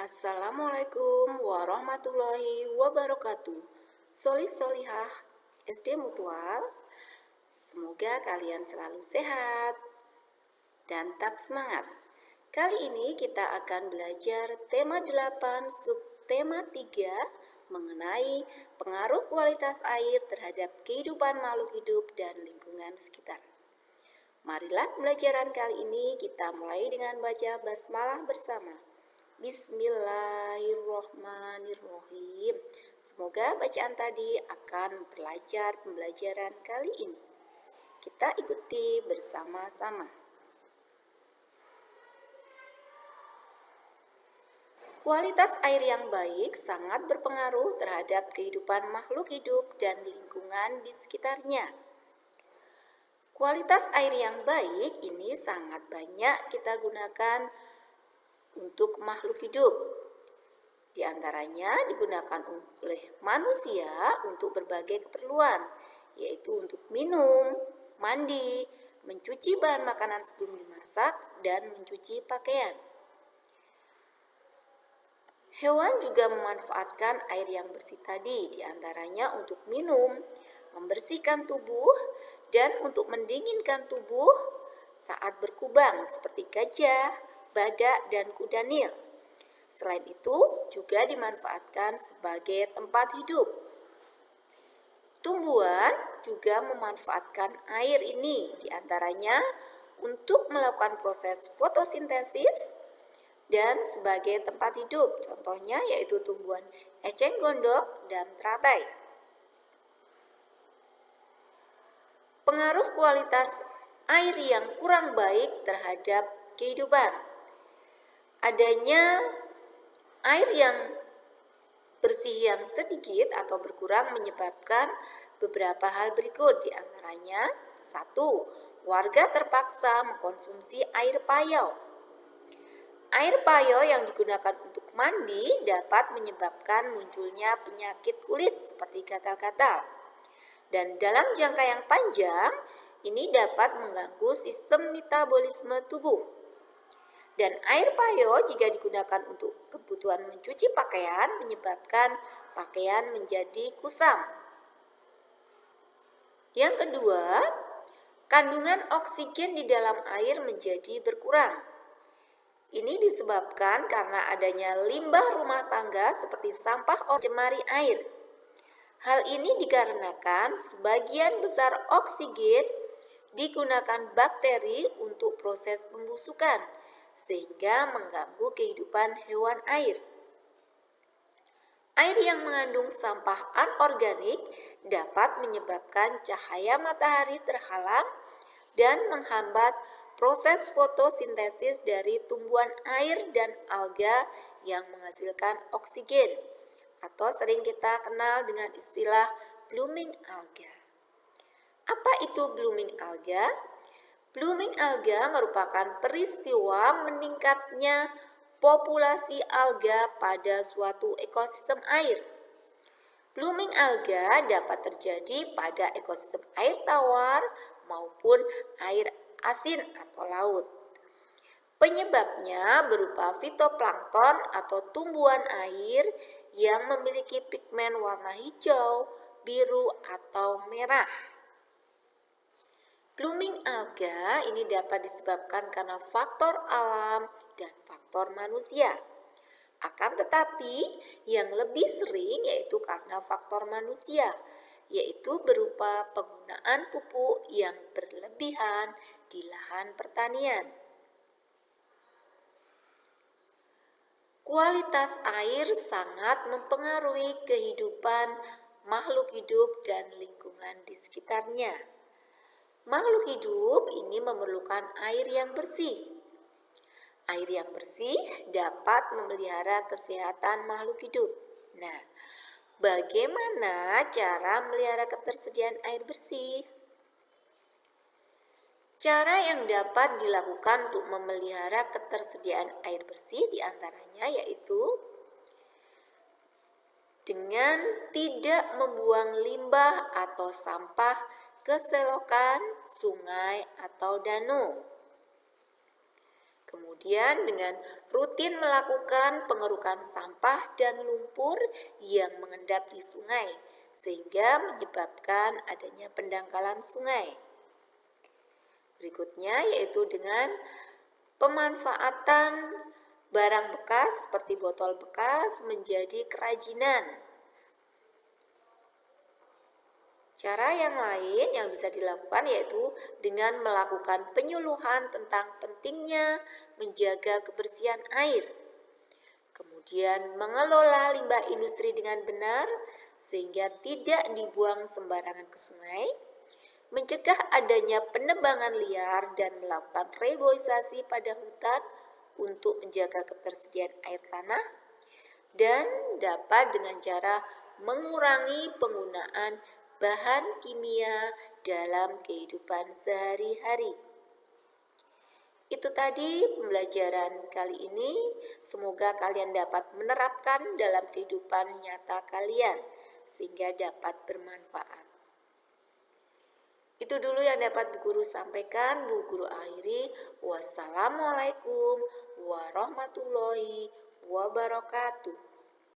Assalamualaikum warahmatullahi wabarakatuh. Solihah SD Mutual. Semoga kalian selalu sehat dan tetap semangat. Kali ini kita akan belajar tema 8 subtema 3 mengenai pengaruh kualitas air terhadap kehidupan makhluk hidup dan lingkungan sekitar. Marilah pembelajaran kali ini kita mulai dengan baca basmalah bersama. Bismillahirrohmanirrohim. Semoga bacaan tadi akan memperlancar pembelajaran kali ini. Kita ikuti bersama-sama. Kualitas air yang baik sangat berpengaruh terhadap kehidupan makhluk hidup dan lingkungan di sekitarnya. Kualitas air yang baik ini sangat banyak kita gunakan untuk makhluk hidup. Di antaranya digunakan oleh manusia untuk berbagai keperluan, yaitu untuk minum, mandi, mencuci bahan makanan sebelum dimasak, dan mencuci pakaian. Hewan juga memanfaatkan air yang bersih tadi, di antaranya untuk minum, membersihkan tubuh, dan untuk mendinginkan tubuh saat berkubang seperti gajah, badak, dan kuda Nil. Selain itu, juga dimanfaatkan sebagai tempat hidup. Tumbuhan juga memanfaatkan air ini, diantaranya untuk melakukan proses fotosintesis dan sebagai tempat hidup. Contohnya yaitu tumbuhan eceng gondok dan teratai. Pengaruh kualitas air yang kurang baik terhadap kehidupan. Adanya air yang bersih yang sedikit atau berkurang menyebabkan beberapa hal berikut, di antaranya 1. Warga terpaksa mengkonsumsi air payau. Air payau yang digunakan untuk mandi dapat menyebabkan munculnya penyakit kulit seperti gatal-gatal. Dan dalam jangka yang panjang, ini dapat mengganggu sistem metabolisme tubuh. Dan air payau jika digunakan untuk kebutuhan mencuci pakaian menyebabkan pakaian menjadi kusam. Yang kedua, kandungan oksigen di dalam air menjadi berkurang. Ini disebabkan karena adanya limbah rumah tangga seperti sampah pencemari air. Hal ini dikarenakan sebagian besar oksigen digunakan bakteri untuk proses pembusukan, sehingga mengganggu kehidupan hewan air. Air yang mengandung sampah anorganik dapat menyebabkan cahaya matahari terhalang dan menghambat proses fotosintesis dari tumbuhan air dan alga yang menghasilkan oksigen, atau sering kita kenal dengan istilah blooming alga. Apa itu blooming alga? Blooming alga merupakan peristiwa meningkatnya populasi alga pada suatu ekosistem air. Blooming alga dapat terjadi pada ekosistem air tawar maupun air asin atau laut. Penyebabnya berupa fitoplankton atau tumbuhan air yang memiliki pigmen warna hijau, biru, atau merah. Blooming alga ini dapat disebabkan karena faktor alam dan faktor manusia. Akan tetapi yang lebih sering yaitu karena faktor manusia, yaitu berupa penggunaan pupuk yang berlebihan di lahan pertanian. Kualitas air sangat mempengaruhi kehidupan makhluk hidup dan lingkungan di sekitarnya. Makhluk hidup ini memerlukan air yang bersih. Air yang bersih dapat memelihara kesehatan makhluk hidup. Nah, bagaimana cara memelihara ketersediaan air bersih? Cara yang dapat dilakukan untuk memelihara ketersediaan air bersih diantaranya yaitu dengan tidak membuang limbah atau sampah ke selokan, sungai, atau danau. Kemudian dengan rutin melakukan pengerukan sampah dan lumpur yang mengendap di sungai sehingga menyebabkan adanya pendangkalan sungai. Berikutnya yaitu dengan pemanfaatan barang bekas seperti botol bekas menjadi kerajinan. Cara yang lain yang bisa dilakukan yaitu dengan melakukan penyuluhan tentang pentingnya menjaga kebersihan air. Kemudian mengelola limbah industri dengan benar sehingga tidak dibuang sembarangan ke sungai, mencegah adanya penebangan liar dan melakukan reboisasi pada hutan untuk menjaga ketersediaan air tanah, dan dapat dengan cara mengurangi penggunaan bahan kimia dalam kehidupan sehari-hari. Itu tadi pembelajaran kali ini. Semoga kalian dapat menerapkan dalam kehidupan nyata kalian sehingga dapat bermanfaat. Itu dulu yang dapat Bu Guru sampaikan. Bu Guru akhiri. Wassalamualaikum warahmatullahi wabarakatuh.